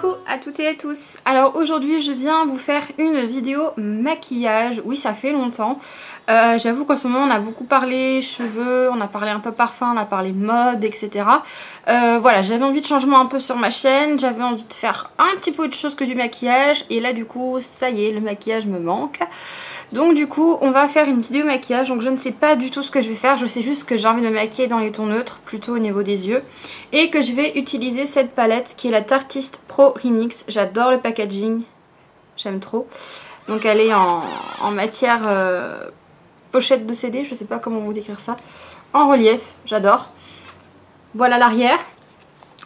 Coucou à toutes et à tous. Alors aujourd'hui je viens vous faire une vidéo maquillage. Oui, ça fait longtemps. J'avoue qu'en ce moment on a beaucoup parlé cheveux, on a parlé un peu parfum, on a parlé mode, etc. Voilà, j'avais envie de changement un peu sur ma chaîne, j'avais envie de faire un petit peu autre chose que du maquillage. Et là du coup ça y est, le maquillage me manque. Donc du coup on va faire une vidéo maquillage. Donc je ne sais pas du tout ce que je vais faire, je sais juste que j'ai envie de me maquiller dans les tons neutres, plutôt au niveau des yeux. Et que je vais utiliser cette palette qui est la Tartiste Pro Remix. J'adore le packaging, j'aime trop. Donc elle est en matière pochette de CD, je sais pas comment vous décrire ça. En relief, j'adore. Voilà l'arrière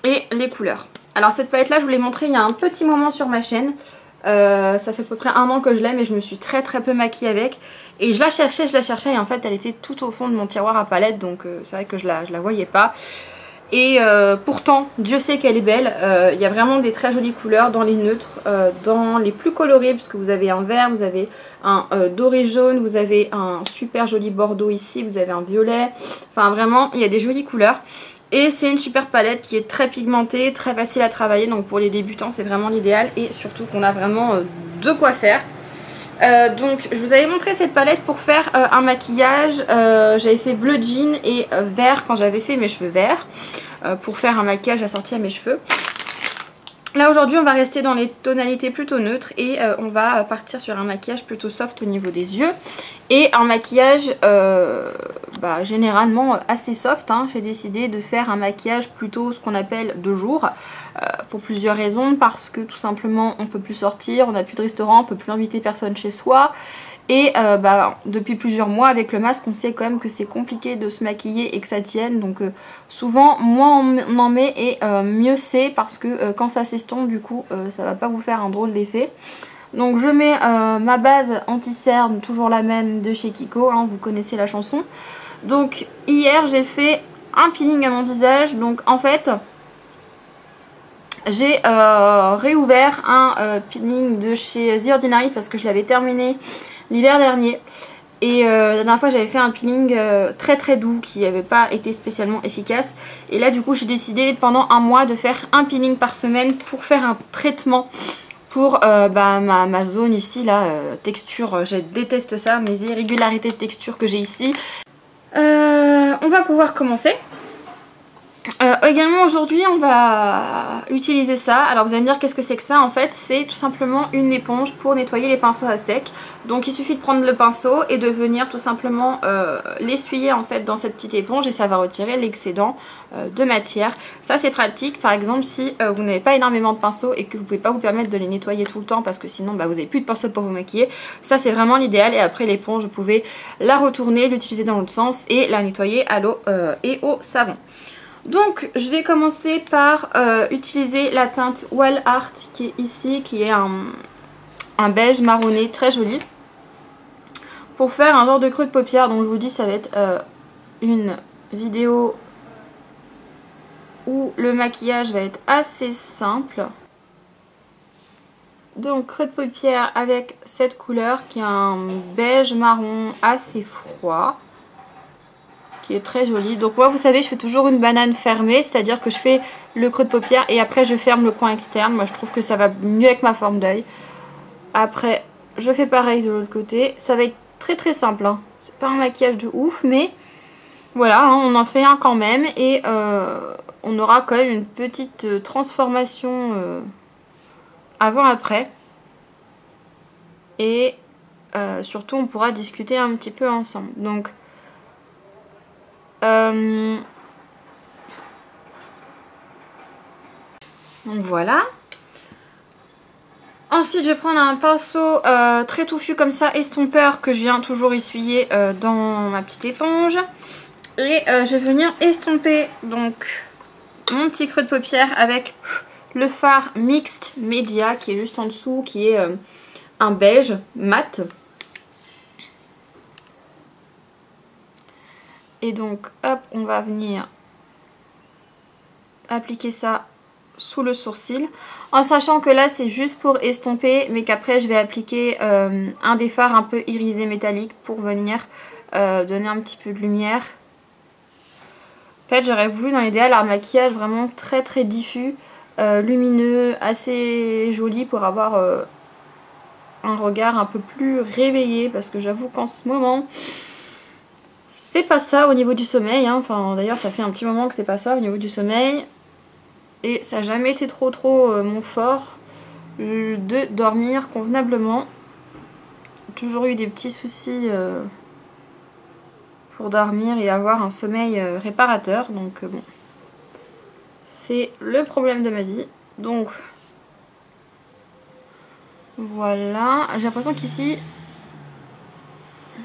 et les couleurs. Alors cette palette là je vous l'ai montrée il y a un petit moment sur ma chaîne. Ça fait à peu près 1 an que je l'ai, mais je me suis très peu maquillée avec. Et je la cherchais et en fait elle était tout au fond de mon tiroir à palettes. Donc c'est vrai que je la voyais pas. Et pourtant, Dieu sait qu'elle est belle. Il y a vraiment des très jolies couleurs dans les neutres, dans les plus colorés, puisque vous avez un vert, vous avez un doré jaune, vous avez un super joli bordeaux ici, vous avez un violet. Enfin vraiment, il y a des jolies couleurs. Et c'est une super palette qui est très pigmentée, très facile à travailler. Donc pour les débutants, c'est vraiment l'idéal. Et surtout qu'on a vraiment de quoi faire. Donc je vous avais montré cette palette pour faire un maquillage. J'avais fait bleu jean et vert quand j'avais fait mes cheveux verts. Pour faire un maquillage assorti à mes cheveux. Là aujourd'hui on va rester dans les tonalités plutôt neutres et on va partir sur un maquillage plutôt soft au niveau des yeux. Et un maquillage généralement assez soft. J'ai décidé de faire un maquillage plutôt ce qu'on appelle de jour. Pour plusieurs raisons. Parce que tout simplement on peut plus sortir, on n'a plus de restaurant, on peut plus inviter personne chez soi. Et depuis plusieurs mois avec le masque on sait quand même que c'est compliqué de se maquiller et que ça tienne. Donc souvent moins on en met et mieux c'est, parce que quand ça s'estompe du coup ça va pas vous faire un drôle d'effet. Donc je mets ma base anti-cerne, toujours la même de chez Kiko, vous connaissez la chanson. Donc hier j'ai fait un peeling à mon visage. Donc en fait j'ai réouvert un peeling de chez The Ordinary parce que je l'avais terminé l'hiver dernier. Et la dernière fois j'avais fait un peeling très doux qui n'avait pas été spécialement efficace. Et là du coup j'ai décidé pendant un mois de faire un peeling par semaine pour faire un traitement pour ma zone ici là, texture, je déteste ça, mes irrégularités de texture que j'ai ici. On va pouvoir commencer. Également aujourd'hui on va utiliser ça. Alors vous allez me dire qu'est-ce que c'est que ça. En fait c'est tout simplement une éponge pour nettoyer les pinceaux à sec. Donc il suffit de prendre le pinceau et de venir tout simplement l'essuyer en fait dans cette petite éponge. Et ça va retirer l'excédent de matière. Ça c'est pratique par exemple si vous n'avez pas énormément de pinceaux et que vous ne pouvez pas vous permettre de les nettoyer tout le temps, parce que sinon vous n'avez plus de pinceau pour vous maquiller. Ça c'est vraiment l'idéal. Et après l'éponge vous pouvez la retourner, l'utiliser dans l'autre sens et la nettoyer à l'eau et au savon. Donc je vais commencer par utiliser la teinte Wall Art qui est ici, qui est un beige marronné très joli, pour faire un genre de creux de paupière. Donc je vous dis ça va être une vidéo où le maquillage va être assez simple. Donc creux de paupière avec cette couleur qui est un beige marron assez froid, qui est très jolie. Donc moi vous savez je fais toujours une banane fermée, c'est à dire que je fais le creux de paupière et après je ferme le coin externe. Moi je trouve que ça va mieux avec ma forme d'œil. Après je fais pareil de l'autre côté. Ça va être très simple, c'est pas un maquillage de ouf, mais voilà, on en fait un quand même. Et on aura quand même une petite transformation avant-après. Et surtout on pourra discuter un petit peu ensemble. Donc voilà. Ensuite je vais prendre un pinceau très touffu comme ça, estompeur, que je viens toujours essuyer dans ma petite éponge. Et je vais venir estomper donc mon petit creux de paupière avec le fard Mixed Media qui est juste en dessous, qui est un beige mat. Et donc hop, on va venir appliquer ça sous le sourcil, en sachant que là c'est juste pour estomper, mais qu'après je vais appliquer un des fards un peu irisé métallique pour venir donner un petit peu de lumière. En fait j'aurais voulu dans l'idéal un maquillage vraiment très diffus, lumineux, assez joli pour avoir un regard un peu plus réveillé, parce que j'avoue qu'en ce moment c'est pas ça au niveau du sommeil, hein. Enfin d'ailleurs ça fait un petit moment que c'est pas ça au niveau du sommeil, et ça n'a jamais été trop mon fort de dormir convenablement. J'ai toujours eu des petits soucis pour dormir et avoir un sommeil réparateur, donc bon, c'est le problème de ma vie. Donc voilà, j'ai l'impression qu'ici, vous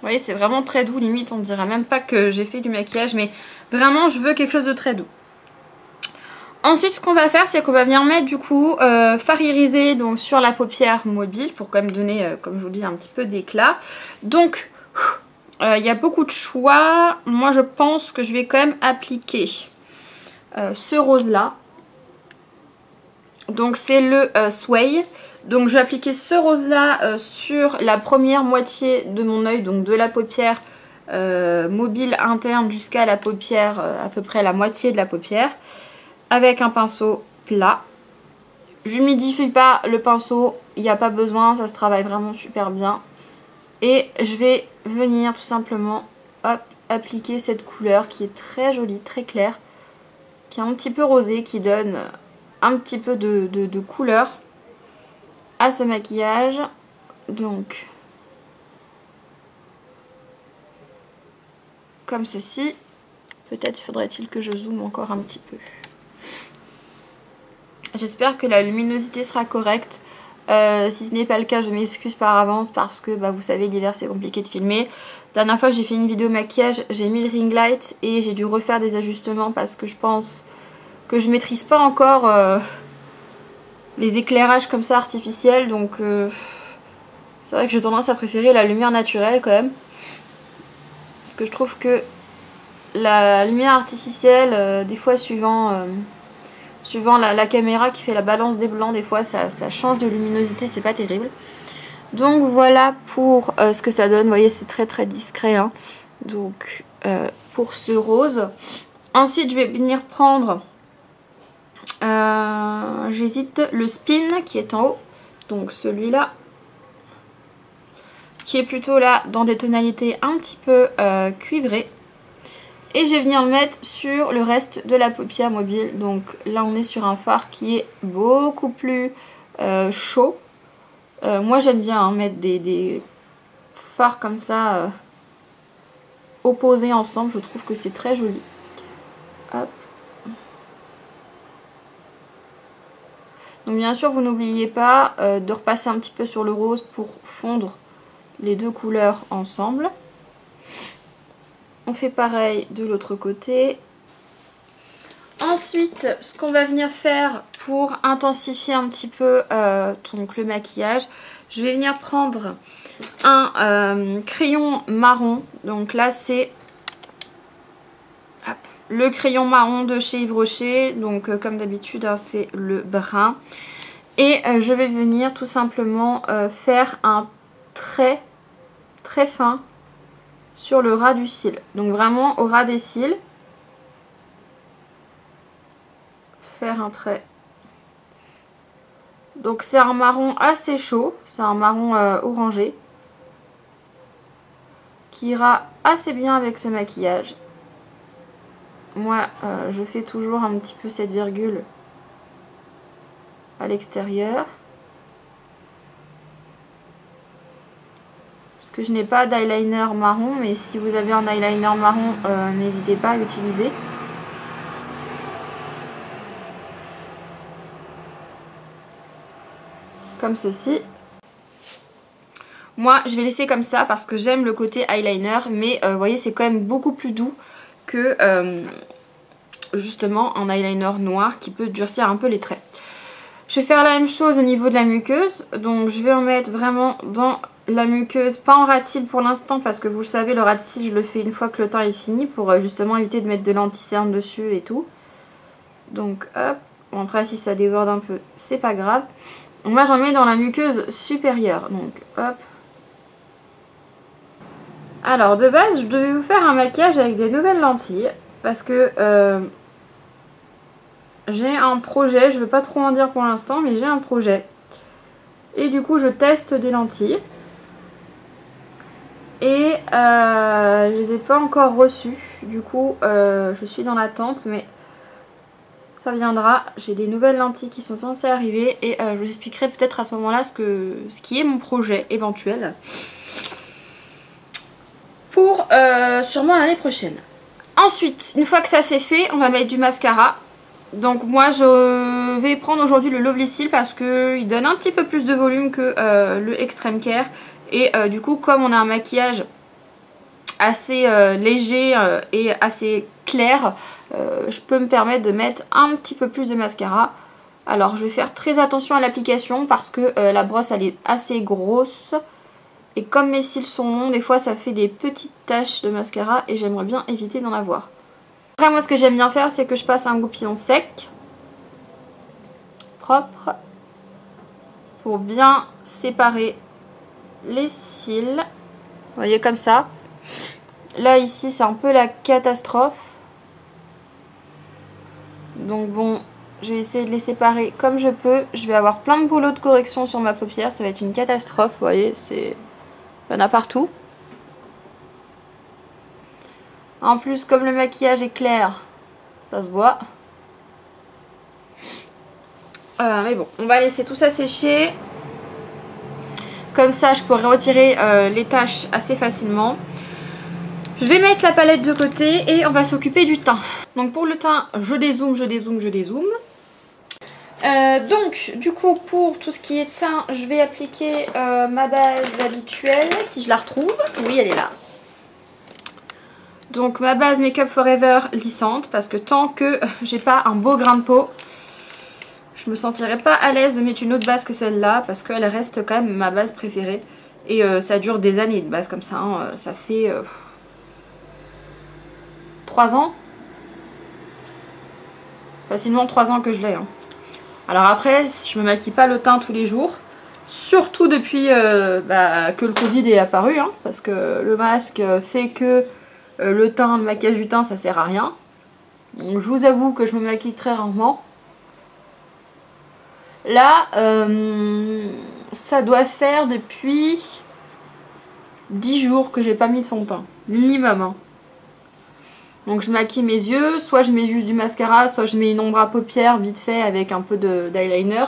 voyez, c'est vraiment très doux, limite on dirait même pas que j'ai fait du maquillage, mais vraiment je veux quelque chose de très doux. Ensuite, ce qu'on va faire, c'est qu'on va venir mettre du coup fard irisé donc sur la paupière mobile pour quand même donner, comme je vous dis, un petit peu d'éclat. Donc, il y a beaucoup de choix. Moi, je pense que je vais quand même appliquer ce rose-là. Donc, c'est le Sway. Donc, je vais appliquer ce rose-là sur la première moitié de mon œil, donc de la paupière mobile interne jusqu'à la paupière, à peu près la moitié de la paupière, avec un pinceau plat. J'humidifie pas le pinceau, il n'y a pas besoin, ça se travaille vraiment super bien. Et je vais venir tout simplement hop, appliquer cette couleur qui est très jolie, très claire, qui est un petit peu rosée, qui donne un petit peu de couleur à ce maquillage. Donc, comme ceci. Peut-être faudrait-il que je zoome encore un petit peu. J'espère que la luminosité sera correcte. Si ce n'est pas le cas, je m'excuse par avance parce que bah, vous savez, l'hiver c'est compliqué de filmer. La dernière fois j'ai fait une vidéo maquillage, j'ai mis le ring light et j'ai dû refaire des ajustements parce que je pense que je maîtrise pas encore les éclairages comme ça artificiels. Donc c'est vrai que j'ai tendance à préférer la lumière naturelle quand même. Parce que je trouve que la lumière artificielle, des fois suivant la caméra qui fait la balance des blancs, des fois ça change de luminosité, c'est pas terrible. Donc voilà pour ce que ça donne, vous voyez c'est très discret, hein. Donc pour ce rose. Ensuite je vais venir prendre, j'hésite, le Spin qui est en haut, donc celui-là, qui est plutôt là dans des tonalités un petit peu cuivrées. Et je vais venir le mettre sur le reste de la paupière mobile. Donc là on est sur un fard qui est beaucoup plus chaud. Moi j'aime bien hein, mettre des fards comme ça opposés ensemble. Je trouve que c'est très joli. Hop. Donc bien sûr vous n'oubliez pas de repasser un petit peu sur le rose pour fondre les deux couleurs ensemble. On fait pareil de l'autre côté. Ensuite, ce qu'on va venir faire pour intensifier un petit peu donc le maquillage, je vais venir prendre un crayon marron. Donc là, c'est le crayon marron de chez Yves Rocher. Donc comme d'habitude, hein, c'est le brun. Et je vais venir tout simplement faire un trait très fin sur le ras du cil. Donc vraiment au ras des cils. Faire un trait. Donc c'est un marron assez chaud, c'est un marron orangé qui ira assez bien avec ce maquillage. Moi je fais toujours un petit peu cette virgule à l'extérieur parce que je n'ai pas d'eyeliner marron, mais si vous avez un eyeliner marron n'hésitez pas à l'utiliser. Comme ceci. Moi je vais laisser comme ça parce que j'aime le côté eyeliner, mais vous voyez c'est quand même beaucoup plus doux que justement un eyeliner noir qui peut durcir un peu les traits. Je vais faire la même chose au niveau de la muqueuse, donc je vais en mettre vraiment dans la muqueuse, pas en ras de cils pour l'instant parce que vous le savez, le ras de cils je le fais une fois que le teint est fini pour justement éviter de mettre de l'anti-cerne dessus et tout. Donc hop, bon, après si ça déborde un peu c'est pas grave. Donc moi j'en mets dans la muqueuse supérieure, donc hop. Alors de base je devais vous faire un maquillage avec des nouvelles lentilles parce que j'ai un projet, je ne veux pas trop en dire pour l'instant, mais j'ai un projet. Et du coup je teste des lentilles. Et je les ai pas encore reçues. Du coup je suis dans l'attente, mais ça viendra. J'ai des nouvelles lentilles qui sont censées arriver. Et je vous expliquerai peut-être à ce moment-là ce qui est mon projet éventuel. Pour sûrement l'année prochaine. Ensuite, une fois que ça c'est fait, on va mettre du mascara. Donc moi je vais prendre aujourd'hui le Lovely Seal parce qu'il donne un petit peu plus de volume que le Extreme Care. Et du coup comme on a un maquillage assez léger et assez clair, je peux me permettre de mettre un petit peu plus de mascara. Alors je vais faire très attention à l'application parce que la brosse elle est assez grosse. Et comme mes cils sont longs, des fois ça fait des petites taches de mascara et j'aimerais bien éviter d'en avoir. Après moi ce que j'aime bien faire c'est que je passe un goupillon sec, propre, pour bien séparer les cils. Vous voyez comme ça. Là ici c'est un peu la catastrophe. Donc bon, je vais essayer de les séparer comme je peux. Je vais avoir plein de boulots de correction sur ma paupière, ça va être une catastrophe, vous voyez, c'est... Il y en a partout. En plus, comme le maquillage est clair, ça se voit. Mais bon, on va laisser tout ça sécher. Comme ça, je pourrai retirer les taches assez facilement. Je vais mettre la palette de côté et on va s'occuper du teint. Donc pour le teint, je dézoome, je dézoome, je dézoome. Donc du coup pour tout ce qui est teint, je vais appliquer ma base habituelle, si je la retrouve. Oui, elle est là. Donc ma base Make Up Forever lissante, parce que tant que j'ai pas un beau grain de peau, je me sentirais pas à l'aise de mettre une autre base que celle-là, parce qu'elle reste quand même ma base préférée. Et ça dure des années de base comme ça, hein. Ça fait 3 ans. Facilement 3 ans que je l'ai, hein. Alors après, je me maquille pas le teint tous les jours, surtout depuis que le Covid est apparu, hein, parce que le masque fait que le teint, le maquillage du teint, ça sert à rien. Donc je vous avoue que je me maquille très rarement. Là, ça doit faire depuis 10 jours que j'ai pas mis de fond de teint, minimum, hein. Donc je maquille mes yeux, soit je mets juste du mascara, soit je mets une ombre à paupières vite fait avec un peu d'eyeliner.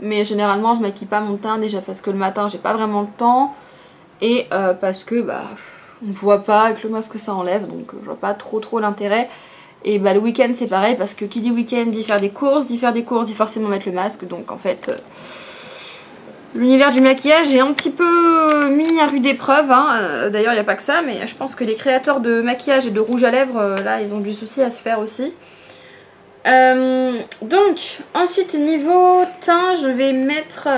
Mais généralement je maquille pas mon teint, déjà parce que le matin j'ai pas vraiment le temps. Et parce que on ne voit pas avec le masque que ça enlève, donc je vois pas trop l'intérêt. Et le week-end c'est pareil, parce que qui dit week-end dit faire des courses, dit forcément mettre le masque. Donc en fait... l'univers du maquillage est un petit peu mis à rude épreuve, hein. D'ailleurs il n'y a pas que ça, mais je pense que les créateurs de maquillage et de rouge à lèvres, là ils ont du souci à se faire aussi. Donc ensuite niveau teint, je vais mettre...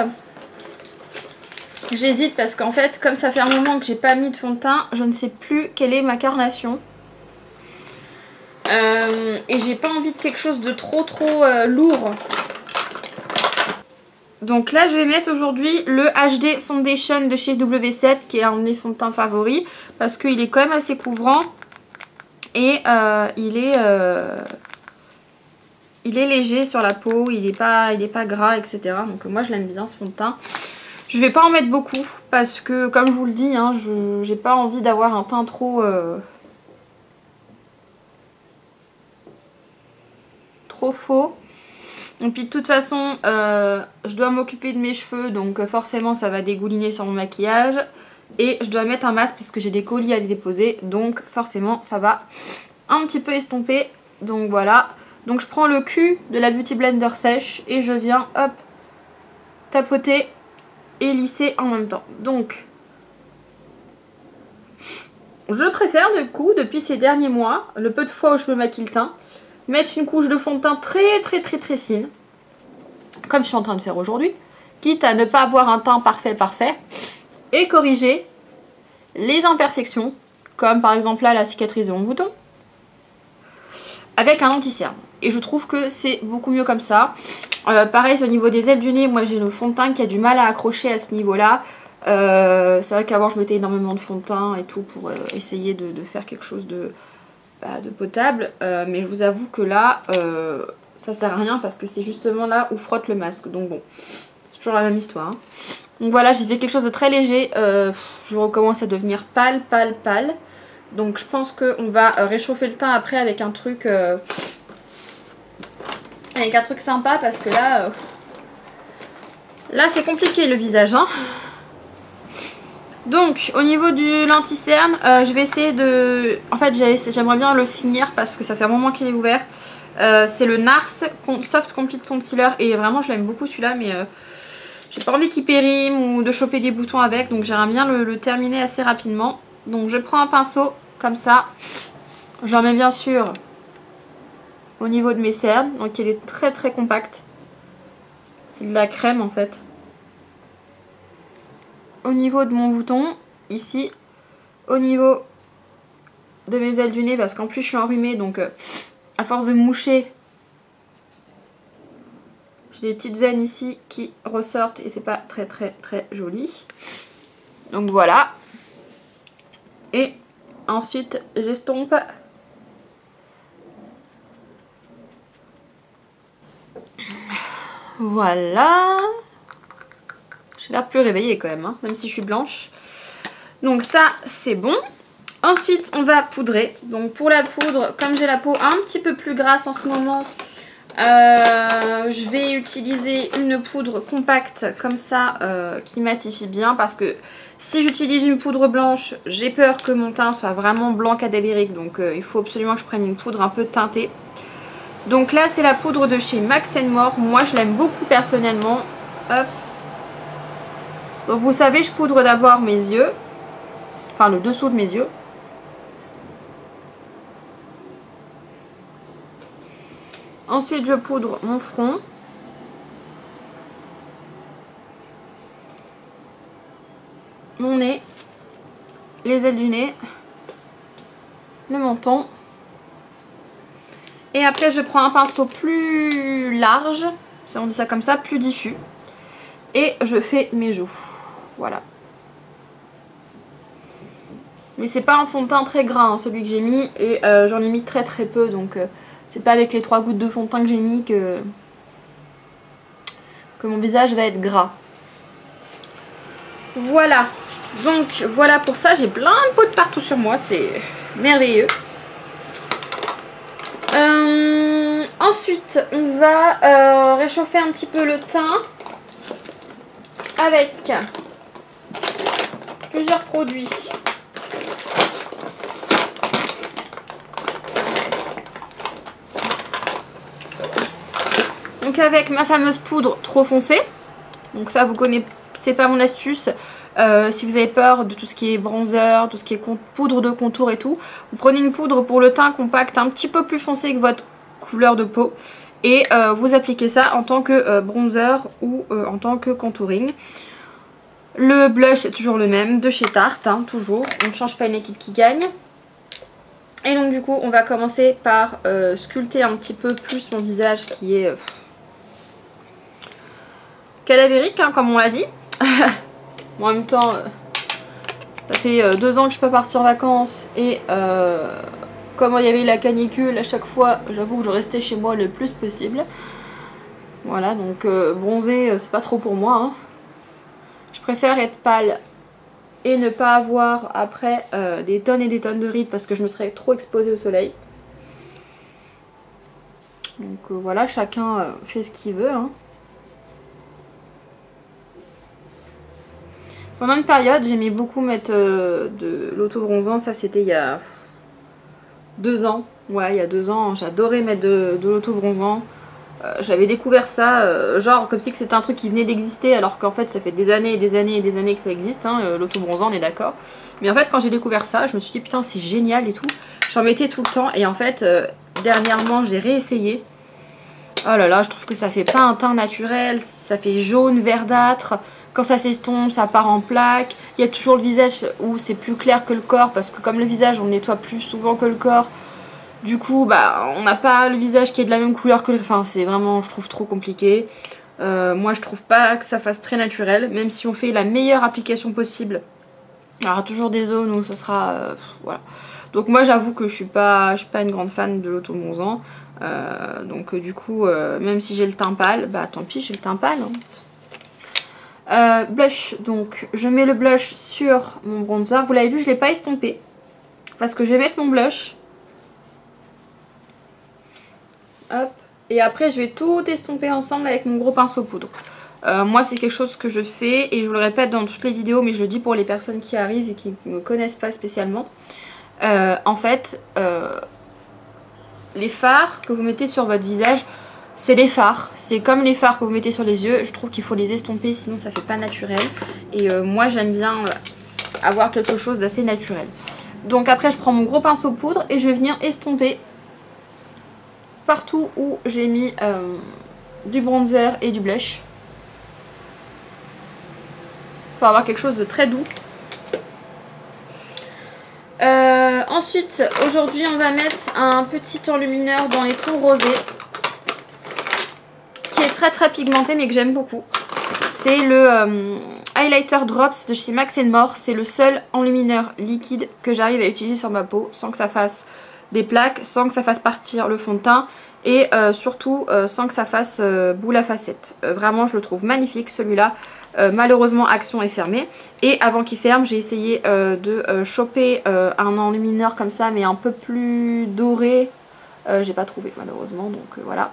J'hésite parce qu'en fait comme ça fait un moment que j'ai pas mis de fond de teint, je ne sais plus quelle est ma carnation. Et j'ai pas envie de quelque chose de trop lourd. Donc là je vais mettre aujourd'hui le HD Foundation de chez W7 qui est un de mes fonds de teint favoris parce qu'il est quand même assez couvrant et il est léger sur la peau, il est pas gras, etc. Donc moi je l'aime bien ce fond de teint. Je vais pas en mettre beaucoup parce que comme je vous le dis, hein, j'ai pas envie d'avoir un teint trop faux. Et puis de toute façon, je dois m'occuper de mes cheveux, donc forcément ça va dégouliner sur mon maquillage. Et je dois mettre un masque parce que j'ai des colis à les déposer, donc forcément ça va un petit peu estomper. Donc voilà, donc je prends le cul de la Beauty Blender sèche et je viens, hop, tapoter et lisser en même temps. Donc, je préfère du coup, depuis ces derniers mois, le peu de fois où je me maquille le teint, mettre une couche de fond de teint très fine, comme je suis en train de faire aujourd'hui, quitte à ne pas avoir un teint parfait, et corriger les imperfections, comme par exemple là la cicatrice de mon bouton, avec un anti-cerne. Et je trouve que c'est beaucoup mieux comme ça. Pareil au niveau des ailes du nez, moi j'ai le fond de teint qui a du mal à accrocher à ce niveau-là. C'est vrai qu'avant je mettais énormément de fond de teint et tout pour essayer de faire quelque chose de de potable. Mais je vous avoue que là, ça sert à rien parce que c'est justement là où frotte le masque. Donc bon, c'est toujours la même histoire. Hein. Donc voilà, j'ai fait quelque chose de très léger. Je recommence à devenir pâle. Donc je pense qu'on va réchauffer le teint après avec un truc sympa parce que là, là c'est compliqué le visage. Hein. Donc au niveau du lenti-cerne, je vais essayer de... En fait j'aimerais bien le finir parce que ça fait un moment qu'il est ouvert. C'est le NARS Soft Complete Concealer et vraiment je l'aime beaucoup celui-là mais... j'ai pas envie qu'il périme ou de choper des boutons avec, donc j'aimerais bien le terminer assez rapidement. Donc je prends un pinceau comme ça, j'en mets bien sûr au niveau de mes cernes, donc il est très compact. C'est de la crème en fait. Au niveau de mon bouton, ici, au niveau de mes ailes du nez, parce qu'en plus je suis enrhumée, donc à force de moucher, j'ai des petites veines ici qui ressortent et c'est pas très joli. Donc voilà. Et ensuite j'estompe. Voilà. J'ai l'air plus réveillée quand même, hein, même si je suis blanche. Donc ça c'est bon. Ensuite on va poudrer. Donc pour la poudre, comme j'ai la peau un petit peu plus grasse en ce moment, je vais utiliser une poudre compacte comme ça qui matifie bien parce que si j'utilise une poudre blanche, j'ai peur que mon teint soit vraiment blanc cadavérique. Donc il faut absolument que je prenne une poudre un peu teintée. Donc là c'est la poudre de chez Max & More. Moi je l'aime beaucoup personnellement. Hop. Donc vous savez, je poudre d'abord mes yeux. Enfin le dessous de mes yeux. Ensuite je poudre mon front. Mon nez. Les ailes du nez. Le menton. Et après je prends un pinceau plus large, si on dit ça comme ça, plus diffus. Et je fais mes joues. Voilà. Mais c'est pas un fond de teint très gras hein, celui que j'ai mis. Et j'en ai mis très peu. Donc c'est pas avec les 3 gouttes de fond de teint que j'ai mis que mon visage va être gras. Voilà. Donc voilà pour ça. J'ai plein de peau de partout sur moi. C'est merveilleux. Ensuite, on va réchauffer un petit peu le teint avec plusieurs produits. Donc avec ma fameuse poudre trop foncée. Donc ça, vous connaissez pas mon astuce. Si vous avez peur de tout ce qui est bronzer, tout ce qui est poudre de contour et tout, vous prenez une poudre pour le teint compact un petit peu plus foncé que votre couleur de peau et vous appliquez ça en tant que bronzer ou en tant que contouring. Le blush c'est toujours le même de chez Tarte, hein, toujours, on ne change pas une équipe qui gagne. Et donc du coup on va commencer par sculpter un petit peu plus mon visage qui est cadavérique hein, comme on l'a dit. Bon, en même temps ça fait 2 ans que je peux pas partir en vacances et comme il y avait la canicule à chaque fois, j'avoue que je restais chez moi le plus possible. Voilà, donc bronzer, c'est pas trop pour moi. Hein. Je préfère être pâle et ne pas avoir après des tonnes et des tonnes de rides parce que je me serais trop exposée au soleil. Donc voilà, chacun fait ce qu'il veut. Hein. Pendant une période, j'aimais beaucoup mettre de l'auto-bronzant. Ça, c'était il y a 2 ans. Ouais, il y a 2 ans, j'adorais mettre de l'auto-bronzant. J'avais découvert ça, genre comme si c'était un truc qui venait d'exister, alors qu'en fait ça fait des années et des années et des années que ça existe, hein, l'auto-bronzant, on est d'accord. Mais en fait, quand j'ai découvert ça, je me suis dit putain, c'est génial et tout. J'en mettais tout le temps et en fait, dernièrement, j'ai réessayé. Oh là là, je trouve que ça fait pas un teint naturel, ça fait jaune, verdâtre. Quand ça s'estompe, ça part en plaques. Il y a toujours le visage où c'est plus clair que le corps, parce que comme le visage, on nettoie plus souvent que le corps. Du coup, bah, on n'a pas le visage qui est de la même couleur que le... Enfin, c'est vraiment, je trouve, trop compliqué. Moi, je trouve pas que ça fasse très naturel, même si on fait la meilleure application possible. Il y aura toujours des zones où ce sera... voilà. Donc moi j'avoue que je suis pas une grande fan de l'auto-bronzant. Donc du coup, même si j'ai le teint pâle, bah tant pis, j'ai le teint pâle. Blush, donc je mets le blush sur mon bronzer. Vous l'avez vu, je ne l'ai pas estompé. Parce que je vais mettre mon blush. Hop. Et après je vais tout estomper ensemble avec mon gros pinceau poudre. Moi c'est quelque chose que je fais et je vous le répète dans toutes les vidéos, mais je le dis pour les personnes qui arrivent et qui ne me connaissent pas spécialement. En fait, les fards que vous mettez sur votre visage, c'est des fards. C'est comme les fards que vous mettez sur les yeux. Je trouve qu'il faut les estomper, sinon ça fait pas naturel. Et moi j'aime bien avoir quelque chose d'assez naturel. Donc après je prends mon gros pinceau poudre et je vais venir estomper partout où j'ai mis du bronzer et du blush. Pour avoir quelque chose de très doux. Ensuite, aujourd'hui on va mettre un petit enlumineur dans les tons rosés. Qui est très très pigmenté mais que j'aime beaucoup. C'est le Highlighter Drops de chez Max More. C'est le seul enlumineur liquide que j'arrive à utiliser sur ma peau sans que ça fasse des plaques, sans que ça fasse partir le fond de teint et surtout sans que ça fasse boule à facettes. Vraiment je le trouve magnifique celui-là. Malheureusement Action est fermé et avant qu'il ferme j'ai essayé de choper un enlumineur comme ça mais un peu plus doré. J'ai pas trouvé malheureusement, donc voilà.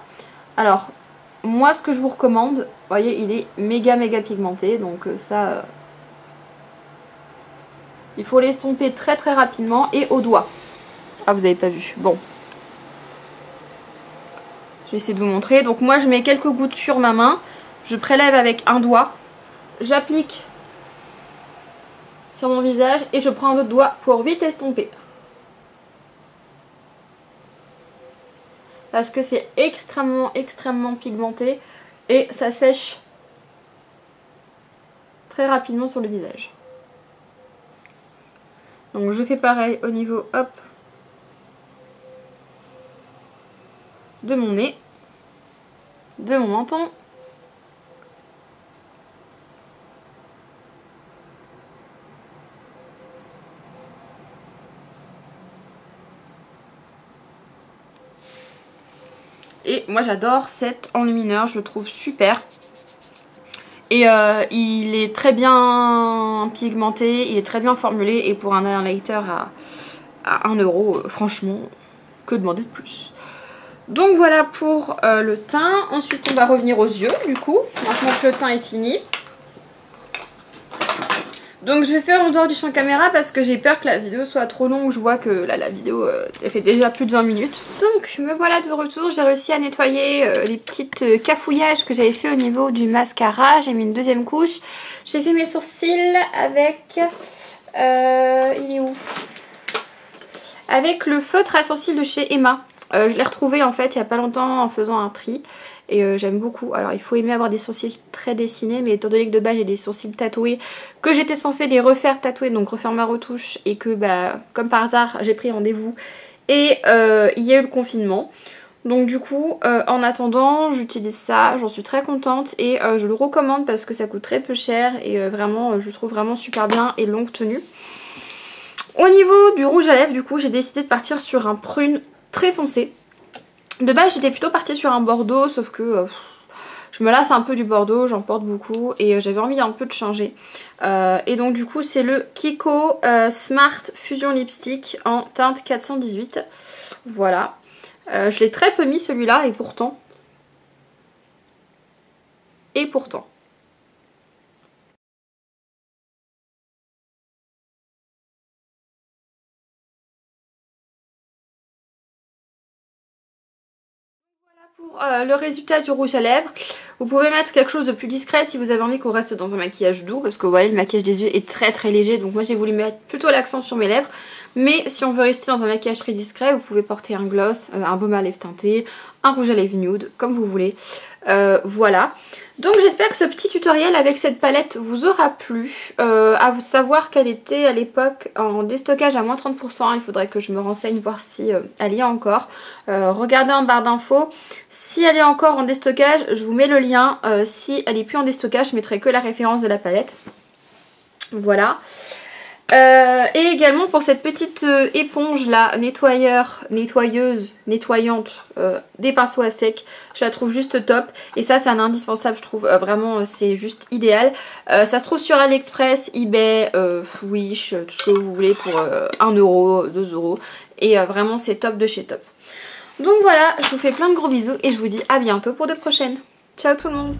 Alors moi ce que je vous recommande, vous voyez il est méga pigmenté, donc ça il faut l'estomper très très rapidement et au doigt. Ah vous avez pas vu, bon. Je vais essayer de vous montrer. Donc moi je mets quelques gouttes sur ma main, je prélève avec un doigt, j'applique sur mon visage et je prends un autre doigt pour vite estomper. Parce que c'est extrêmement pigmenté et ça sèche très rapidement sur le visage. Donc je fais pareil au niveau hop de mon nez, de mon menton. Et moi j'adore cet enlumineur, je le trouve super. Et il est très bien pigmenté, il est très bien formulé. Et pour un highlighter à 1 €, franchement, que demander de plus. Donc voilà pour le teint. Ensuite on va revenir aux yeux du coup, maintenant que le teint est fini. Donc je vais faire en dehors du champ caméra parce que j'ai peur que la vidéo soit trop longue. Je vois que là la vidéo elle fait déjà plus de 20 minutes. Donc me voilà de retour, j'ai réussi à nettoyer les petites cafouillages que j'avais fait au niveau du mascara. J'ai mis une deuxième couche. J'ai fait mes sourcils avec... il est où? Avec le feutre à sourcils de chez Emma. Je l'ai retrouvé en fait il n'y a pas longtemps en faisant un tri. Et j'aime beaucoup. Alors il faut aimer avoir des sourcils très dessinés, mais étant donné que de base j'ai des sourcils tatoués, que j'étais censée les refaire tatouer, donc refaire ma retouche, et que bah comme par hasard j'ai pris rendez-vous et il y a eu le confinement. Donc du coup en attendant j'utilise ça, j'en suis très contente et je le recommande parce que ça coûte très peu cher et vraiment je le trouve vraiment super bien et longue tenue. Au niveau du rouge à lèvres du coup j'ai décidé de partir sur un prune très foncé. De base j'étais plutôt partie sur un bordeaux, sauf que je me lasse un peu du bordeaux, j'en porte beaucoup et j'avais envie un peu de changer. Et donc du coup c'est le Kiko Smart Fusion Lipstick en teinte 418. Voilà. Je l'ai très peu mis celui-là et pourtant. Pour le résultat du rouge à lèvres, vous pouvez mettre quelque chose de plus discret si vous avez envie qu'on reste dans un maquillage doux, parce que vous voyez le maquillage des yeux est très léger, donc moi j'ai voulu mettre plutôt l'accent sur mes lèvres. Mais si on veut rester dans un maquillage très discret, vous pouvez porter un gloss, un baume à lèvres teinté, un rouge à lèvres nude, comme vous voulez. Voilà. Donc j'espère que ce petit tutoriel avec cette palette vous aura plu. À savoir qu'elle était à l'époque en déstockage à moins 30%. Il faudrait que je me renseigne voir si elle y est encore. Regardez en barre d'infos. Si elle est encore en déstockage, je vous mets le lien. Si elle est plus en déstockage, je mettrai que la référence de la palette. Voilà. Et également pour cette petite éponge là, nettoyante des pinceaux à sec, je la trouve juste top. Et ça c'est un indispensable je trouve, vraiment c'est juste idéal. Ça se trouve sur AliExpress, eBay, Wish, tout ce que vous voulez pour 1 euro, 2 euros. Et vraiment c'est top de chez top. Donc voilà, je vous fais plein de gros bisous et je vous dis à bientôt pour de prochaines. Ciao tout le monde!